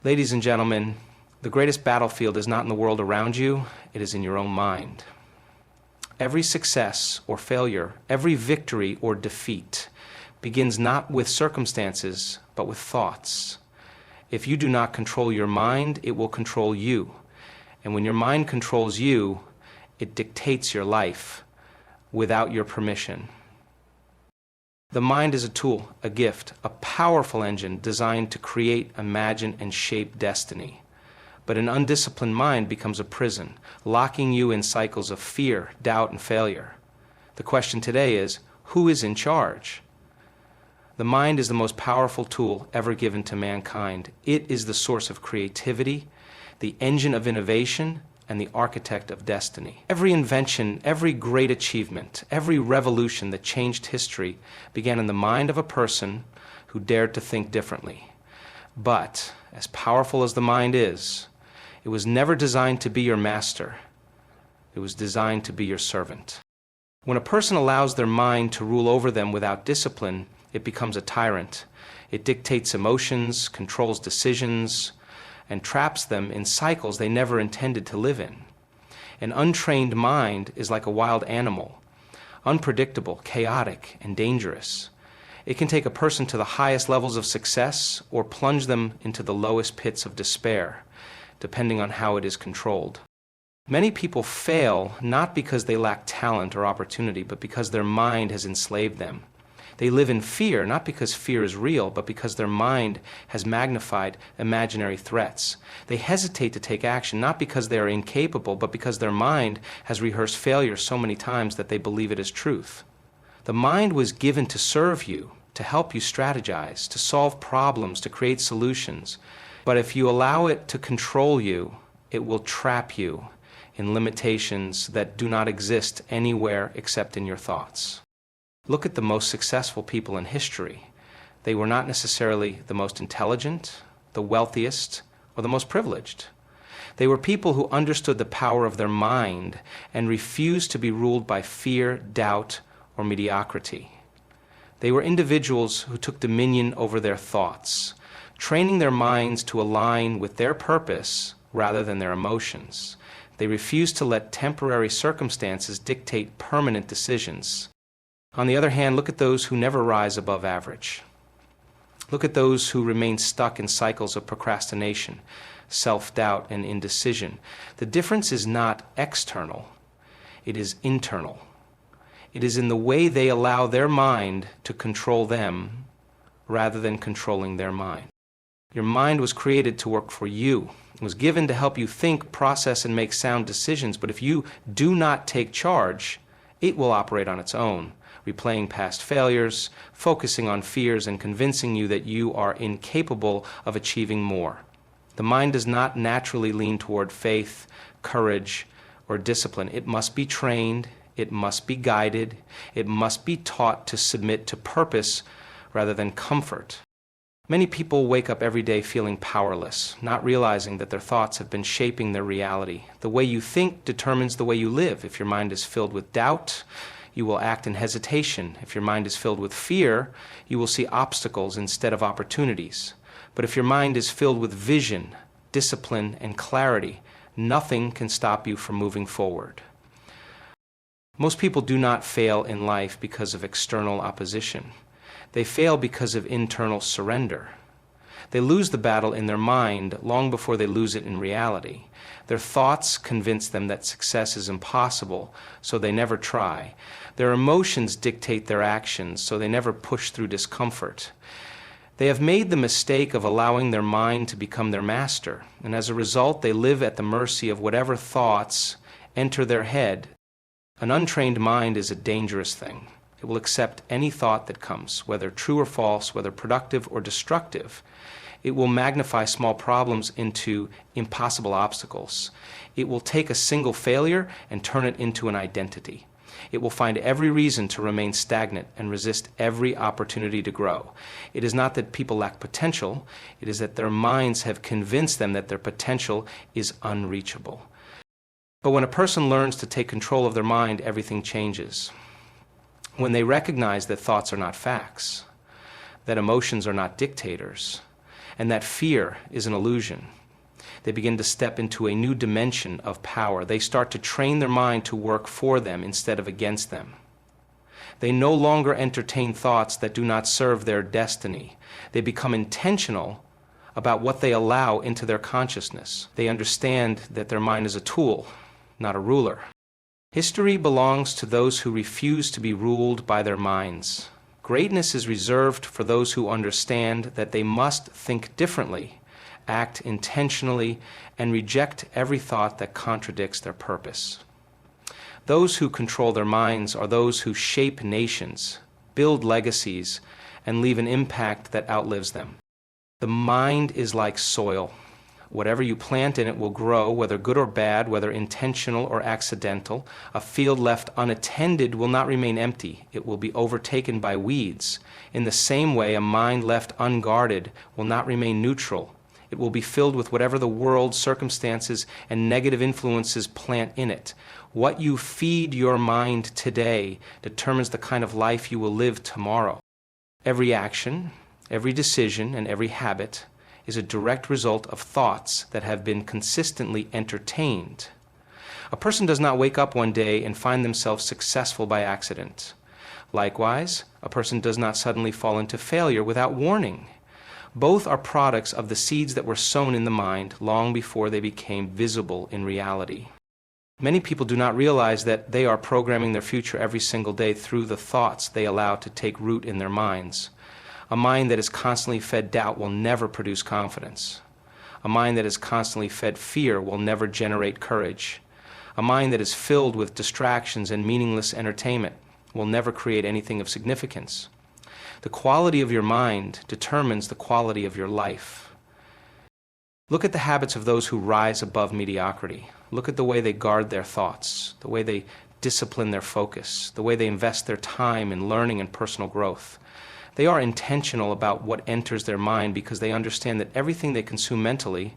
Ladies and gentlemen, the greatest battlefield is not in the world around you, it is in your own mind. Every success or failure, every victory or defeat begins not with circumstances, but with thoughts. If you do not control your mind, it will control you. And when your mind controls you, it dictates your life without your permission. The mind is a tool, a gift, a powerful engine designed to create, imagine, and shape destiny. But an undisciplined mind becomes a prison, locking you in cycles of fear, doubt, and failure. The question today is, who is in charge? The mind is the most powerful tool ever given to mankind. It is the source of creativity, the engine of innovation, and the architect of destiny. Every invention, every great achievement, every revolution that changed history began in the mind of a person who dared to think differently. But, as powerful as the mind is, it was never designed to be your master. It was designed to be your servant. When a person allows their mind to rule over them without discipline, it becomes a tyrant. It dictates emotions, controls decisions, and traps them in cycles they never intended to live in. An untrained mind is like a wild animal, unpredictable, chaotic, and dangerous. It can take a person to the highest levels of success or plunge them into the lowest pits of despair, depending on how it is controlled. Many people fail not because they lack talent or opportunity, but because their mind has enslaved them. They live in fear, not because fear is real, but because their mind has magnified imaginary threats. They hesitate to take action, not because they are incapable, but because their mind has rehearsed failure so many times that they believe it is truth. The mind was given to serve you, to help you strategize, to solve problems, to create solutions. But if you allow it to control you, it will trap you in limitations that do not exist anywhere except in your thoughts. Look at the most successful people in history. They were not necessarily the most intelligent, the wealthiest, or the most privileged. They were people who understood the power of their mind and refused to be ruled by fear, doubt, or mediocrity. They were individuals who took dominion over their thoughts, training their minds to align with their purpose rather than their emotions. They refused to let temporary circumstances dictate permanent decisions. On the other hand, look at those who never rise above average. Look at those who remain stuck in cycles of procrastination, self-doubt, and indecision. The difference is not external, it is internal. It is in the way they allow their mind to control them rather than controlling their mind. Your mind was created to work for you. It was given to help you think, process, and make sound decisions. But if you do not take charge, it will operate on its own, replaying past failures, focusing on fears, and convincing you that you are incapable of achieving more. The mind does not naturally lean toward faith, courage, or discipline. It must be trained, it must be guided, it must be taught to submit to purpose rather than comfort. Many people wake up every day feeling powerless, not realizing that their thoughts have been shaping their reality. The way you think determines the way you live. If your mind is filled with doubt, you will act in hesitation. If your mind is filled with fear, you will see obstacles instead of opportunities. But if your mind is filled with vision, discipline, and clarity, nothing can stop you from moving forward. Most people do not fail in life because of external opposition. They fail because of internal surrender. They lose the battle in their mind long before they lose it in reality. Their thoughts convince them that success is impossible, so they never try. Their emotions dictate their actions, so they never push through discomfort. They have made the mistake of allowing their mind to become their master, and as a result, they live at the mercy of whatever thoughts enter their head. An untrained mind is a dangerous thing. It will accept any thought that comes, whether true or false, whether productive or destructive. It will magnify small problems into impossible obstacles. It will take a single failure and turn it into an identity. It will find every reason to remain stagnant and resist every opportunity to grow. It is not that people lack potential, it is that their minds have convinced them that their potential is unreachable. But when a person learns to take control of their mind, everything changes. When they recognize that thoughts are not facts, that emotions are not dictators, and that fear is an illusion. They begin to step into a new dimension of power. They start to train their mind to work for them instead of against them. They no longer entertain thoughts that do not serve their destiny. They become intentional about what they allow into their consciousness. They understand that their mind is a tool, not a ruler. History belongs to those who refuse to be ruled by their minds. Greatness is reserved for those who understand that they must think differently, act intentionally, and reject every thought that contradicts their purpose. Those who control their minds are those who shape nations, build legacies, and leave an impact that outlives them. The mind is like soil. Whatever you plant in it will grow, whether good or bad, whether intentional or accidental. A field left unattended will not remain empty. It will be overtaken by weeds. In the same way, a mind left unguarded will not remain neutral. It will be filled with whatever the world, circumstances, and negative influences plant in it. What you feed your mind today determines the kind of life you will live tomorrow. Every action, every decision, and every habit is a direct result of thoughts that have been consistently entertained. A person does not wake up one day and find themselves successful by accident. Likewise, a person does not suddenly fall into failure without warning. Both are products of the seeds that were sown in the mind long before they became visible in reality. Many people do not realize that they are programming their future every single day through the thoughts they allow to take root in their minds. A mind that is constantly fed doubt will never produce confidence. A mind that is constantly fed fear will never generate courage. A mind that is filled with distractions and meaningless entertainment will never create anything of significance. The quality of your mind determines the quality of your life. Look at the habits of those who rise above mediocrity. Look at the way they guard their thoughts, the way they discipline their focus, the way they invest their time in learning and personal growth. They are intentional about what enters their mind because they understand that everything they consume mentally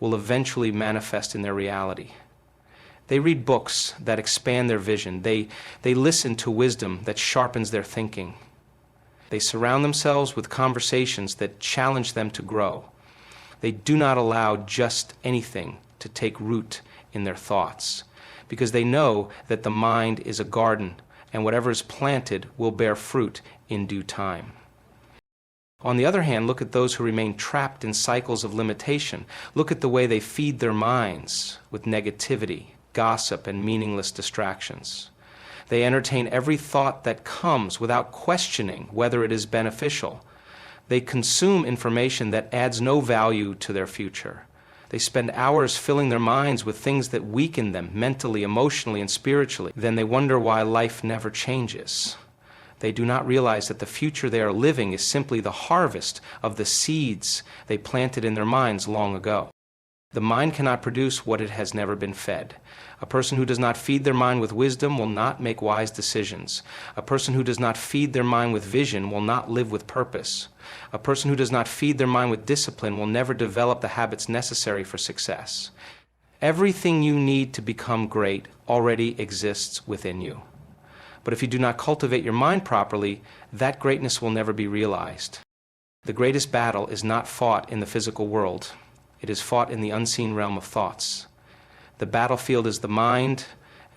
will eventually manifest in their reality. They read books that expand their vision. They listen to wisdom that sharpens their thinking. They surround themselves with conversations that challenge them to grow. They do not allow just anything to take root in their thoughts because they know that the mind is a garden and whatever is planted will bear fruit in due time. On the other hand, look at those who remain trapped in cycles of limitation. Look at the way they feed their minds with negativity, gossip, and meaningless distractions. They entertain every thought that comes without questioning whether it is beneficial. They consume information that adds no value to their future. They spend hours filling their minds with things that weaken them mentally, emotionally, and spiritually. Then they wonder why life never changes. They do not realize that the future they are living is simply the harvest of the seeds they planted in their minds long ago. The mind cannot produce what it has never been fed. A person who does not feed their mind with wisdom will not make wise decisions. A person who does not feed their mind with vision will not live with purpose. A person who does not feed their mind with discipline will never develop the habits necessary for success. Everything you need to become great already exists within you. But if you do not cultivate your mind properly, that greatness will never be realized. The greatest battle is not fought in the physical world. It is fought in the unseen realm of thoughts. The battlefield is the mind,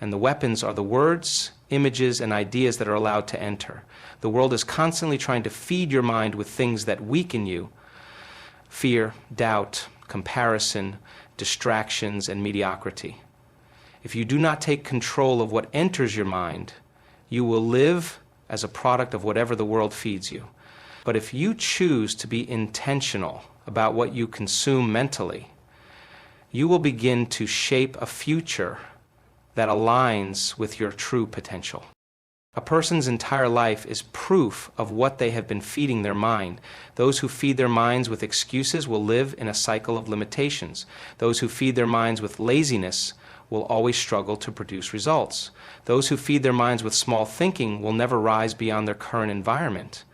and the weapons are the words, images, and ideas that are allowed to enter. The world is constantly trying to feed your mind with things that weaken you: fear, doubt, comparison, distractions, and mediocrity. If you do not take control of what enters your mind, you will live as a product of whatever the world feeds you. But if you choose to be intentional about what you consume mentally, you will begin to shape a future that aligns with your true potential. A person's entire life is proof of what they have been feeding their mind. Those who feed their minds with excuses will live in a cycle of limitations. Those who feed their minds with laziness will always struggle to produce results. Those who feed their minds with small thinking will never rise beyond their current environment.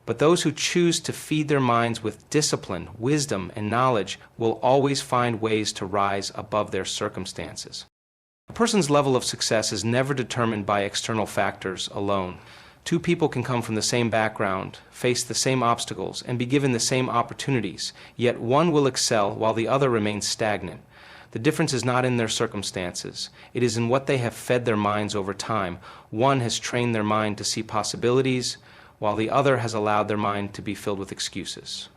But those who choose to feed their minds with discipline, wisdom, and knowledge will always find ways to rise above their circumstances. A person's level of success is never determined by external factors alone. Two people can come from the same background, face the same obstacles, and be given the same opportunities, yet one will excel while the other remains stagnant. The difference is not in their circumstances. It is in what they have fed their minds over time. One has trained their mind to see possibilities, while the other has allowed their mind to be filled with excuses.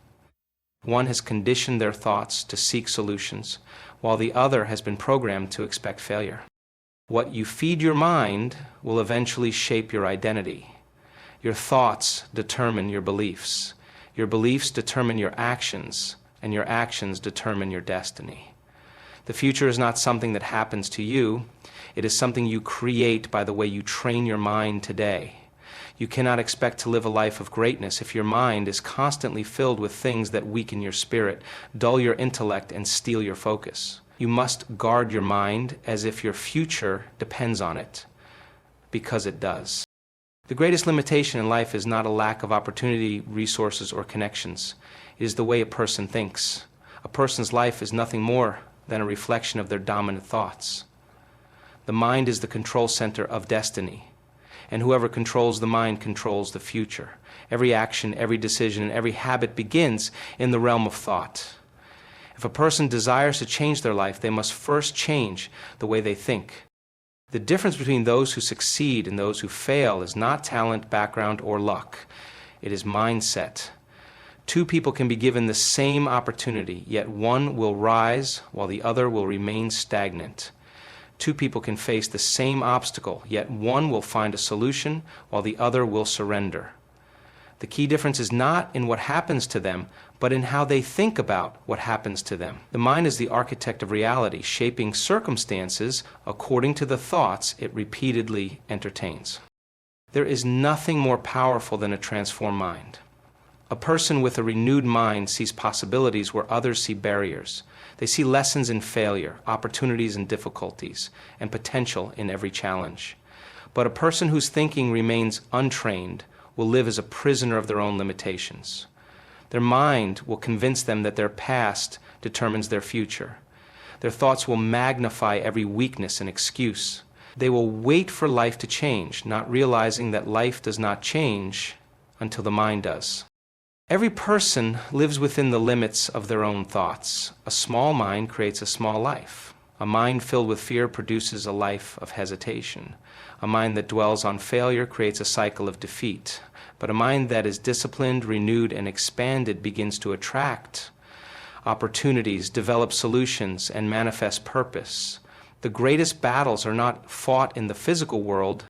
One has conditioned their thoughts to seek solutions, while the other has been programmed to expect failure. What you feed your mind will eventually shape your identity. Your thoughts determine your beliefs. Your beliefs determine your actions, and your actions determine your destiny. The future is not something that happens to you. It is something you create by the way you train your mind today. You cannot expect to live a life of greatness if your mind is constantly filled with things that weaken your spirit, dull your intellect, and steal your focus. You must guard your mind as if your future depends on it, because it does. The greatest limitation in life is not a lack of opportunity, resources, or connections. It is the way a person thinks. A person's life is nothing more than a reflection of their dominant thoughts. The mind is the control center of destiny, and whoever controls the mind controls the future. Every action, every decision, and every habit begins in the realm of thought. If a person desires to change their life, they must first change the way they think. The difference between those who succeed and those who fail is not talent, background, or luck. It is mindset. Two people can be given the same opportunity, yet one will rise while the other will remain stagnant. Two people can face the same obstacle, yet one will find a solution while the other will surrender. The key difference is not in what happens to them, but in how they think about what happens to them. The mind is the architect of reality, shaping circumstances according to the thoughts it repeatedly entertains. There is nothing more powerful than a transformed mind. A person with a renewed mind sees possibilities where others see barriers. They see lessons in failure, opportunities in difficulties, and potential in every challenge. But a person whose thinking remains untrained will live as a prisoner of their own limitations. Their mind will convince them that their past determines their future. Their thoughts will magnify every weakness and excuse. They will wait for life to change, not realizing that life does not change until the mind does. Every person lives within the limits of their own thoughts. A small mind creates a small life. A mind filled with fear produces a life of hesitation. A mind that dwells on failure creates a cycle of defeat. But a mind that is disciplined, renewed, and expanded begins to attract opportunities, develop solutions, and manifest purpose. The greatest battles are not fought in the physical world,